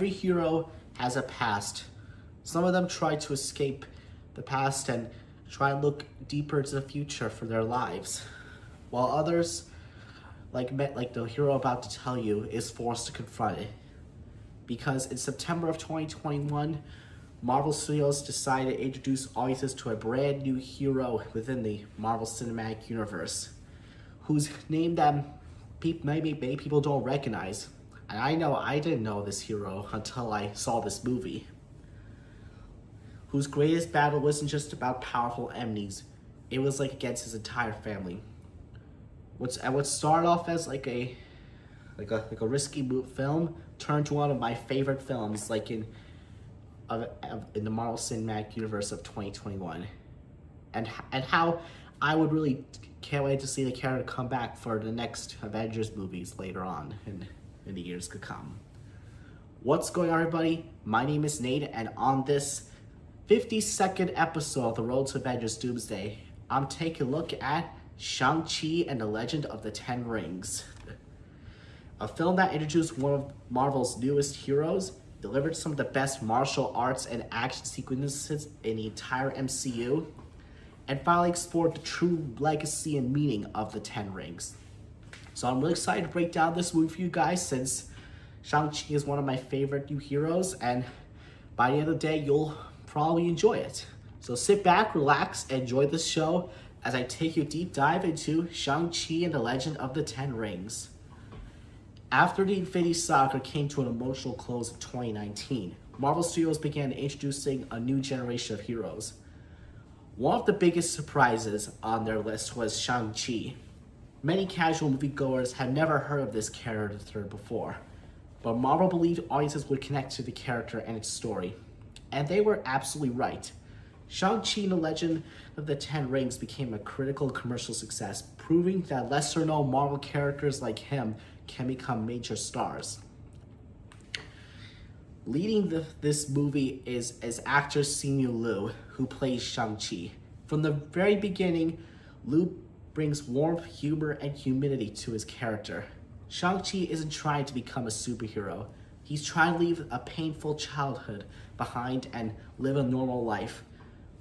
Every hero has a past. Some of them try to escape the past and try and look deeper into the future for their lives, while others, like the hero about to tell you, is forced to confront it. Because in September of 2021, Marvel Studios decided to introduce audiences to a brand new hero within the Marvel Cinematic Universe, whose name that many people don't recognize. And I know I didn't know this hero until I saw this movie, whose greatest battle wasn't just about powerful enemies, it was like against his entire family. What started off as like a risky film turned to one of my favorite films, like in the Marvel Cinematic Universe of 2021, and how I would really can't wait to see the character come back for the next Avengers movies later on in the years to come. What's going on, everybody? My name is Nate, and on this 52nd episode of The Road to Avengers Doomsday, I'm taking a look at Shang-Chi and the Legend of the Ten Rings. A film that introduced one of Marvel's newest heroes, delivered some of the best martial arts and action sequences in the entire MCU, and finally explored the true legacy and meaning of the Ten Rings. So I'm really excited to break down this movie for you guys, since Shang-Chi is one of my favorite new heroes, and by the end of the day, you'll probably enjoy it. So sit back, relax, and enjoy this show as I take you a deep dive into Shang-Chi and the Legend of the Ten Rings. After the Infinity Saga came to an emotional close in 2019, Marvel Studios began introducing a new generation of heroes. One of the biggest surprises on their list was Shang-Chi. Many casual moviegoers had never heard of this character before, but Marvel believed audiences would connect to the character and its story. And they were absolutely right. Shang-Chi and the Legend of the Ten Rings became a critical commercial success, proving that lesser-known Marvel characters like him can become major stars. Leading this movie is actor Simu Liu, who plays Shang-Chi. From the very beginning, Liu brings warmth, humor, and humility to his character. Shang-Chi isn't trying to become a superhero. He's trying to leave a painful childhood behind and live a normal life.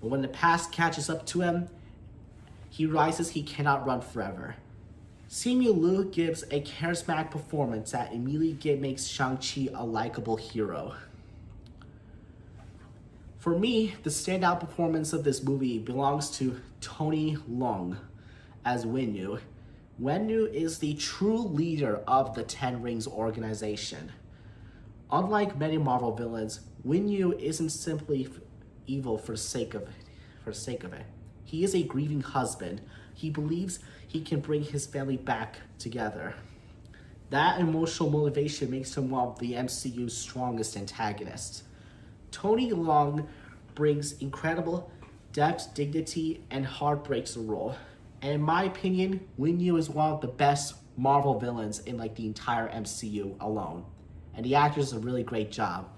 But when the past catches up to him, he realizes he cannot run forever. Simu Liu gives a charismatic performance that immediately makes Shang-Chi a likable hero. For me, the standout performance of this movie belongs to Tony Leung as Wenyu. Wenyu is the true leader of the Ten Rings organization. Unlike many Marvel villains, Wenyu isn't simply evil for the sake of it. He is a grieving husband. He believes he can bring his family back together. That emotional motivation makes him one of the MCU's strongest antagonists. Tony Leung brings incredible depth, dignity, and heartbreak to the role. And in my opinion, Wenyu is one of the best Marvel villains in the entire MCU alone. And the actor does a really great job.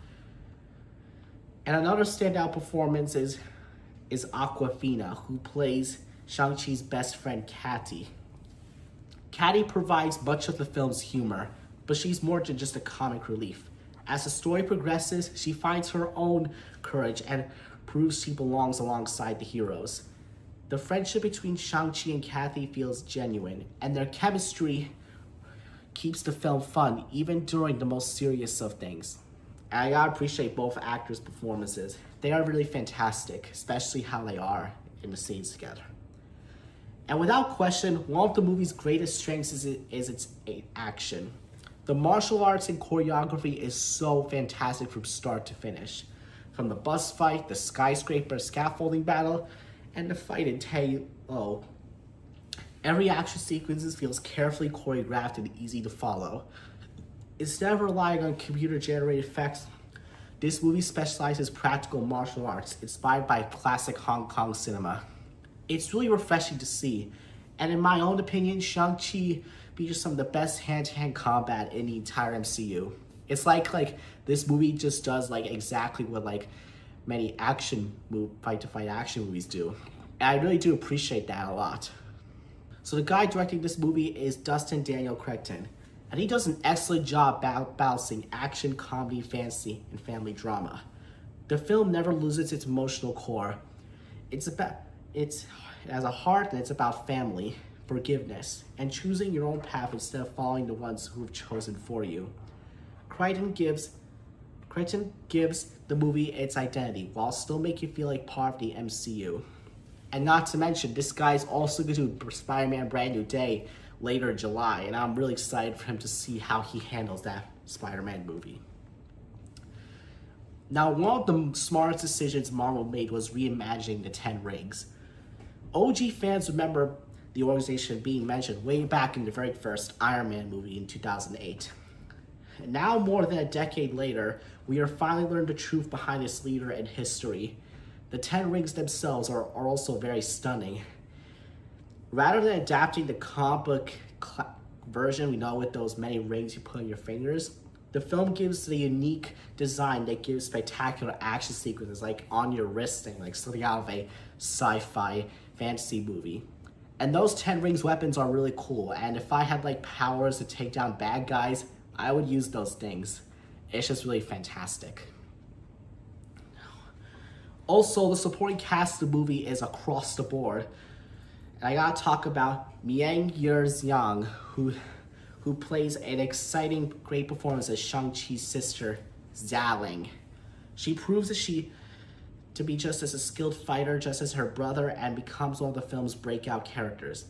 And another standout performance is Awkwafina, who plays Shang-Chi's best friend, Cathy. Cathy provides much of the film's humor, but she's more than just a comic relief. As the story progresses, she finds her own courage and proves she belongs alongside the heroes. The friendship between Shang-Chi and Cathy feels genuine, and their chemistry keeps the film fun even during the most serious of things. And I gotta appreciate both actors' performances. They are really fantastic, especially how they are in the scenes together. And without question, one of the movie's greatest strengths is its action. The martial arts and choreography is so fantastic from start to finish. From the bus fight, the skyscraper scaffolding battle, and the fight in Tai-O. Every action sequence feels carefully choreographed and easy to follow. Instead of relying on computer-generated effects, this movie specializes in practical martial arts inspired by classic Hong Kong cinema. It's really refreshing to see, and in my own opinion, Shang-Chi features some of the best hand-to-hand combat in the entire MCU. It's like this movie just does exactly what many fight-to-fight action movies do. And I really do appreciate that a lot. So the guy directing this movie is Dustin Daniel Creighton. And he does an excellent job balancing action, comedy, fantasy, and family drama. The film never loses its emotional core. It has a heart, and it's about family, forgiveness, and choosing your own path instead of following the ones who have chosen for you. Crichton gives the movie its identity while still making you feel like part of the MCU. And not to mention, this guy's also going to do Spider-Man Brand New Day later in July, and I'm really excited for him to see how he handles that Spider-Man movie. Now, one of the smartest decisions Marvel made was reimagining the Ten Rings. OG fans remember the organization being mentioned way back in the very first Iron Man movie in 2008. And now, more than a decade later, we are finally learning the truth behind this leader and history. The Ten Rings themselves are also very stunning. Rather than adapting the comic book version we know with those many rings you put on your fingers, the film gives the unique design that gives spectacular action sequences like on your wrist thing, like something out of a sci-fi fantasy movie. And those Ten Rings weapons are really cool, and if I had like powers to take down bad guys, I would use those things. It's just really fantastic. Also, the supporting cast of the movie is across the board. And I gotta talk about Miang Yang, who plays an exciting, great performance as Shang-Chi's sister, Xialing. She proves to be just as a skilled fighter, just as her brother, and becomes one of the film's breakout characters.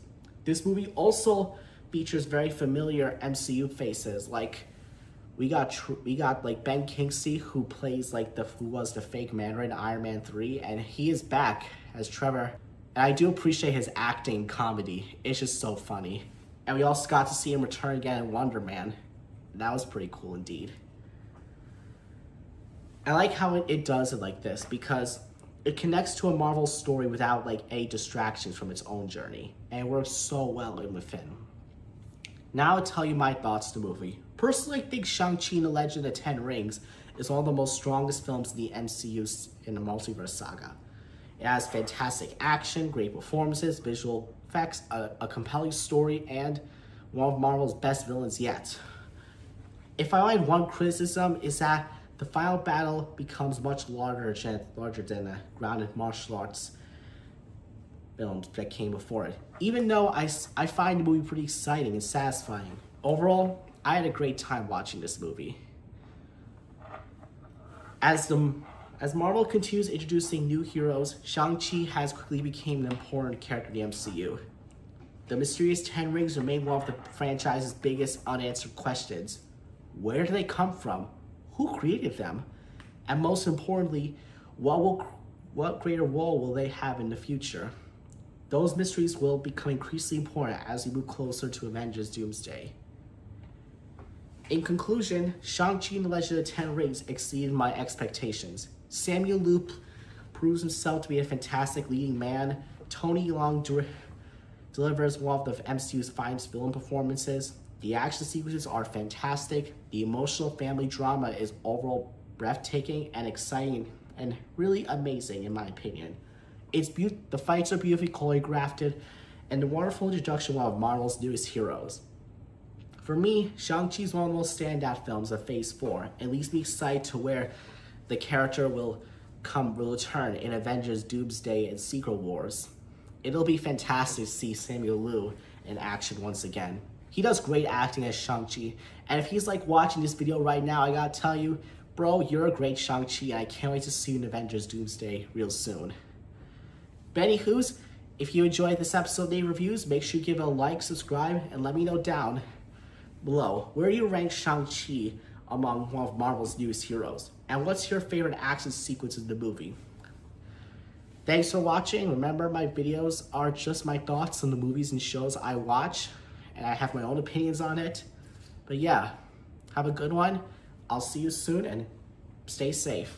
This movie also features very familiar MCU faces, like we got like Ben Kingsley, who was the fake Mandarin in Iron Man 3, and he is back as Trevor. And I do appreciate his acting comedy. It's just so funny. And we also got to see him return again in Wonder Man. That was pretty cool indeed. I like how it does it like this because it connects to a Marvel story without like any distractions from its own journey. And it works so well in within. Now I'll tell you my thoughts on the movie. Personally, I think Shang-Chi and the Legend of the Ten Rings is one of the most strongest films in the MCU in the multiverse saga. It has fantastic action, great performances, visual effects, a compelling story, and one of Marvel's best villains yet. If I had one criticism, is that the final battle becomes much larger than the grounded martial arts films that came before it. Even though I find the movie pretty exciting and satisfying. Overall, I had a great time watching this movie. As Marvel continues introducing new heroes, Shang-Chi has quickly become an important character in the MCU. The mysterious Ten Rings remain one of the franchise's biggest unanswered questions. Where do they come from? Who created them? And most importantly, what greater role will they have in the future? Those mysteries will become increasingly important as we move closer to Avengers Doomsday. In conclusion, Shang-Chi and the Legend of the Ten Rings exceeded my expectations. Samuel Liu proves himself to be a fantastic leading man. Tony Leung delivers one of the MCU's finest villain performances. The action sequences are fantastic. The emotional family drama is overall breathtaking and exciting and really amazing in my opinion. The fights are beautifully choreographed and the wonderful introduction of one of Marvel's newest heroes. For me, Shang-Chi is one of the most standout films of Phase 4 and leaves me excited to where the character will return in Avengers Doomsday and Secret Wars. It'll be fantastic to see Samuel Liu in action once again. He does great acting as Shang-Chi, and if he's like watching this video right now, I gotta tell you, bro, you're a great Shang-Chi, and I can't wait to see you in Avengers Doomsday real soon. But anywho's, if you enjoyed this episode of Nate Reviews, make sure you give it a like, subscribe, and let me know down below where you rank Shang-Chi among one of Marvel's newest heroes, and what's your favorite action sequence in the movie. Thanks for watching. Remember, my videos are just my thoughts on the movies and shows I watch, and I have my own opinions on it. But yeah, have a good one. I'll see you soon, and stay safe.